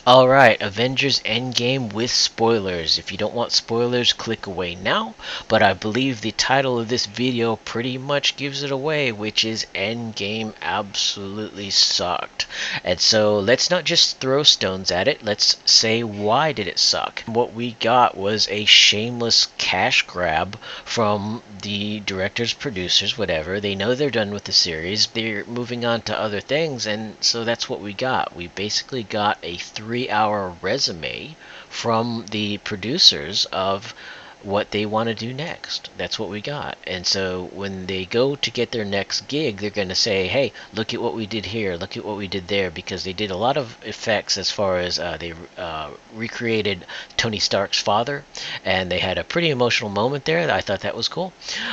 Alright, Avengers EndGame with spoilers. If you don't want spoilers, click away now. But I believe the title of this video pretty much gives it away, which is EndGame absolutely sucked. And so let's not just throw stones at it, let's say why did it suck. What we got was a shameless cash grab from the directors, producers, whatever. They know they're done with the series, they're moving on to other things, and so that's what we got. We basically got a 3-hour resume from the producers of what they want to do next. That's what we got. And so when they go to get their next gig, they're going to say, hey, look at what we did here, look at what we did there, because they did a lot of effects as far as they recreated Tony Stark's father, and they had a pretty emotional moment there. I thought that was cool.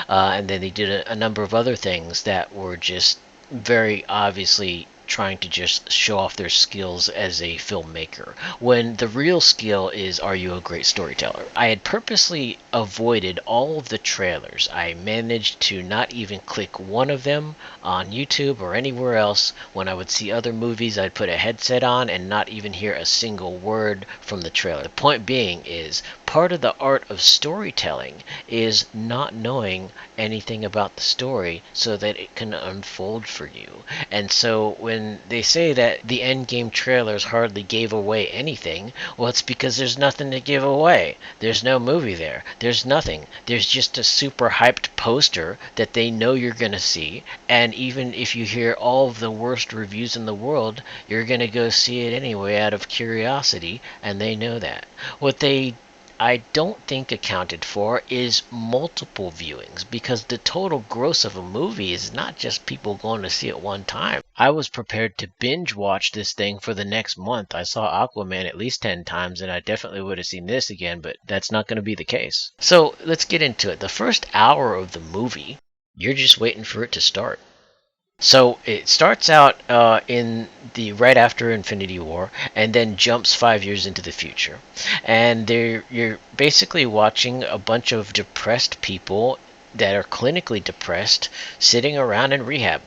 And then they did a number of other things that were just very obviously trying to just show off their skills as a filmmaker, when the real skill is, are you a great storyteller? I had purposely avoided all of the trailers. I managed to not even click one of them on YouTube or anywhere else. When I would see other movies, I'd put a headset on and not even hear a single word from the trailer. The point being is, part of the art of storytelling is not knowing anything about the story so that it can unfold for you. And so when they say that the Endgame trailers hardly gave away anything, well, it's because there's nothing to give away. There's no movie there. There's nothing. There's just a super hyped poster that they know you're going to see, and even if you hear all of the worst reviews in the world, you're going to go see it anyway out of curiosity, and they know that. What they I don't think accounted for is multiple viewings, because the total gross of a movie is not just people going to see it one time. I was prepared to binge watch this thing for the next month. I saw Aquaman at least 10 times, and I definitely would have seen this again, but that's not going to be the case. So let's get into it. The first hour of the movie, you're just waiting for it to start. So it starts out in the right after Infinity War, and then jumps 5 years into the future, and you're basically watching a bunch of depressed people that are clinically depressed sitting around in rehab.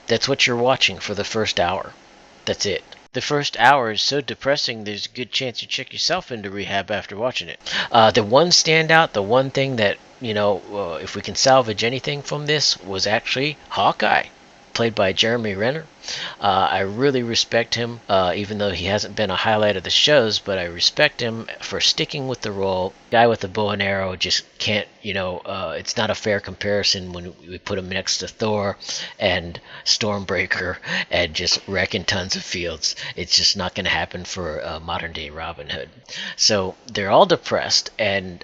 That's what you're watching for the first hour. That's it. The first hour is so depressing, there's a good chance you check yourself into rehab after watching it. The one standout, the one thing that, if we can salvage anything from this, was actually Hawkeye, played by Jeremy Renner. I really respect him, even though he hasn't been a highlight of the shows, but I respect him for sticking with the role. Guy with the bow and arrow just can't, it's not a fair comparison when we put him next to Thor and Stormbreaker and just wrecking tons of fields. It's just not going to happen for modern day Robin Hood. So they're all depressed and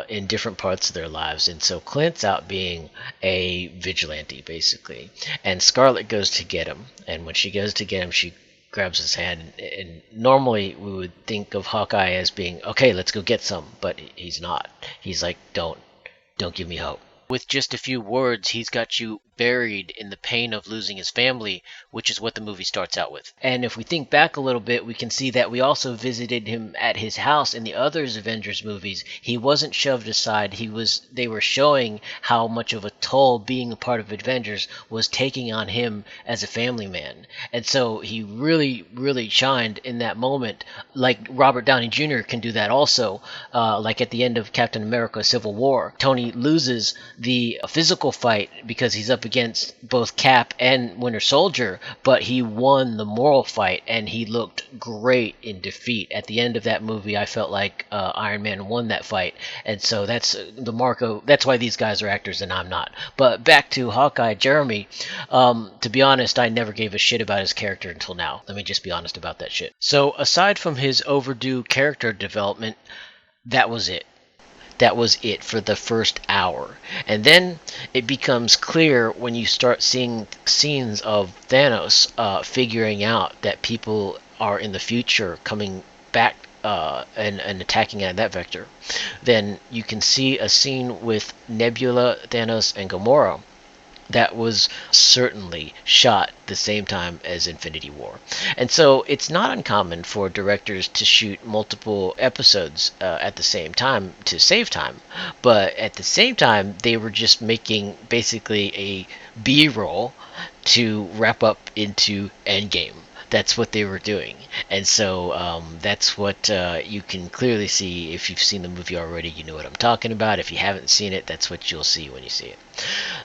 in different parts of their lives. And so Clint's out being a vigilante, basically. And Scarlet goes to get him. And when she goes to get him, she grabs his hand. And normally we would think of Hawkeye as being, okay, let's go get some. But he's not. He's like, don't give me hope. With just a few words, he's got you buried in the pain of losing his family, which is what the movie starts out with. And if we think back a little bit, we can see that we also visited him at his house in the other Avengers movies. He wasn't shoved aside. They were showing how much of a toll being a part of Avengers was taking on him as a family man. And so he really, really shined in that moment, like Robert Downey Jr. can do that also, like at the end of Captain America Civil War. Tony loses the physical fight because he's up against both Cap and Winter Soldier, but he won the moral fight, and he looked great in defeat. At the end of that movie, I felt like Iron Man won that fight, and so that's that's why these guys are actors and I'm not. But back to Hawkeye, Jeremy. To be honest, I never gave a shit about his character until now. Let me just be honest about that shit. So aside from his overdue character development, that was it. That was it for the first hour. And then it becomes clear when you start seeing scenes of Thanos figuring out that people are in the future coming back and attacking at that vector. Then you can see a scene with Nebula, Thanos, and Gamora that was certainly shot the same time as Infinity War. And so it's not uncommon for directors to shoot multiple episodes at the same time to save time. But at the same time, they were just making basically a B-roll to wrap up into Endgame. That's what they were doing. And so that's what you can clearly see. If you've seen the movie already, you know what I'm talking about. If you haven't seen it, that's what you'll see when you see it.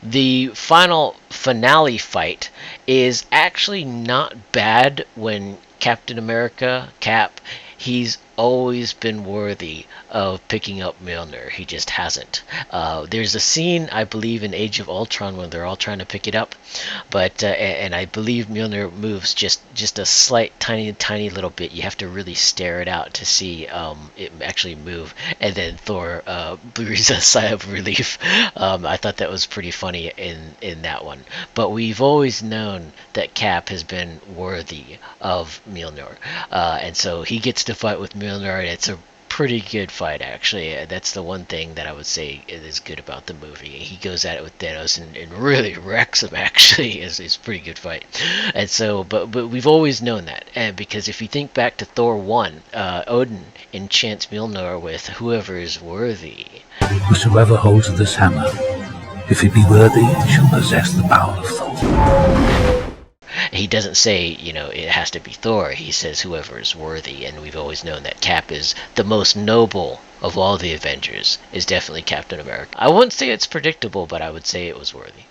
The final finale fight is actually not bad when Captain America, Cap, he's always been worthy of picking up Mjolnir. He just hasn't. There's a scene, I believe, in Age of Ultron when they're all trying to pick it up, but and I believe Mjolnir moves just a slight, tiny little bit. You have to really stare it out to see it actually move, and then Thor breathes a sigh of relief. I thought that was pretty funny in that one. But we've always known that Cap has been worthy of Mjolnir, and so he gets to fight with Mjolnir, and it's a pretty good fight, actually. That's the one thing that I would say is good about the movie. He goes at it with Thanos and really wrecks him, actually. It's a pretty good fight. And so, but we've always known that. And because if you think back to Thor 1, Odin enchants Mjolnir with whoever is worthy. Whosoever holds this hammer, if he be worthy, shall possess the power of Thor. He doesn't say, it has to be Thor. He says whoever is worthy, and we've always known that Cap is the most noble of all the Avengers, is definitely Captain America. I wouldn't say it's predictable, but I would say it was worthy.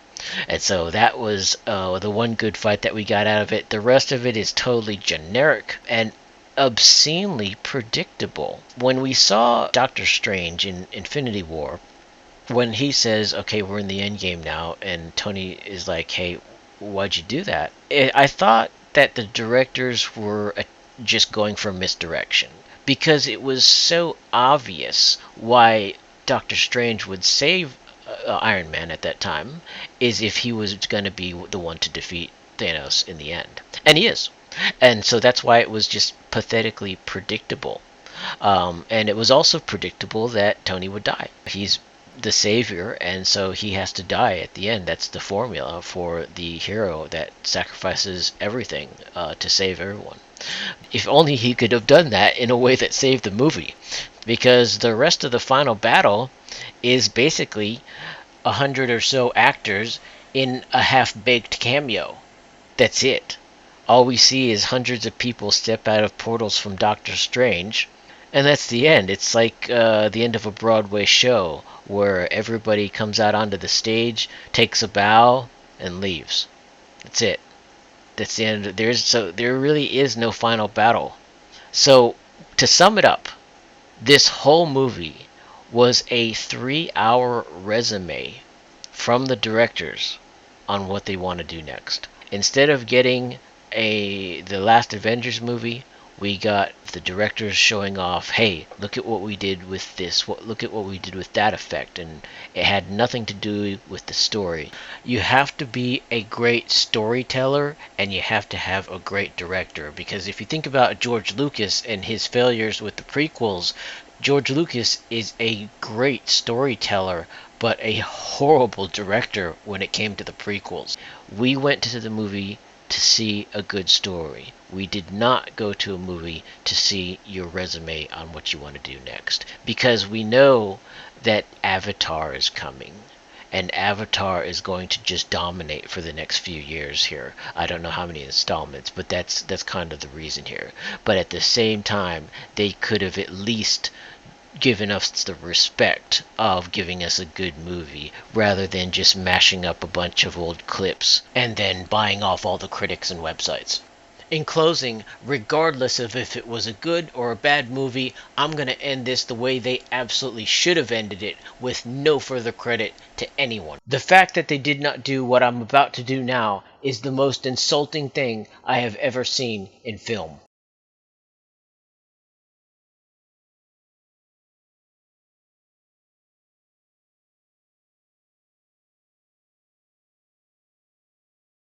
And so that was the one good fight that we got out of it. The rest of it is totally generic and obscenely predictable. When we saw Doctor Strange in Infinity War, when he says, okay, we're in the end game now, and Tony is like, hey, why'd you do that? I thought that the directors were just going for misdirection, because it was so obvious why Doctor Strange would save Iron Man at that time, is if he was going to be the one to defeat Thanos in the end. And he is. And so that's why it was just pathetically predictable. And it was also predictable that Tony would die. He's the savior, and so he has to die at the end. That's the formula for the hero that sacrifices everything to save everyone. If only he could have done that in a way that saved the movie, because the rest of the final battle is basically 100 or so actors in a half-baked cameo. That's it. All we see is hundreds of people step out of portals from Doctor Strange, and that's the end. It's like the end of a Broadway show where everybody comes out onto the stage, takes a bow, and leaves. That's it. That's the end. There really is no final battle. So to sum it up, this whole movie was a 3-hour resume from the directors on what they want to do next. Instead of getting the last Avengers movie, we got the directors showing off, hey, look at what we did with this, look at what we did with that effect, and it had nothing to do with the story. You have to be a great storyteller, and you have to have a great director, because if you think about George Lucas and his failures with the prequels, George Lucas is a great storyteller, but a horrible director when it came to the prequels. We went to the movie to see a good story. We did not go to a movie to see your resume on what you want to do next, because we know that Avatar is coming, and Avatar is going to just dominate for the next few years here. I don't know how many installments, but that's kind of the reason here. But at the same time, they could have at least given us the respect of giving us a good movie, rather than just mashing up a bunch of old clips and then buying off all the critics and websites. In closing, regardless of if it was a good or a bad movie, I'm going to end this the way they absolutely should have ended it, with no further credit to anyone. The fact that they did not do what I'm about to do now is the most insulting thing I have ever seen in film.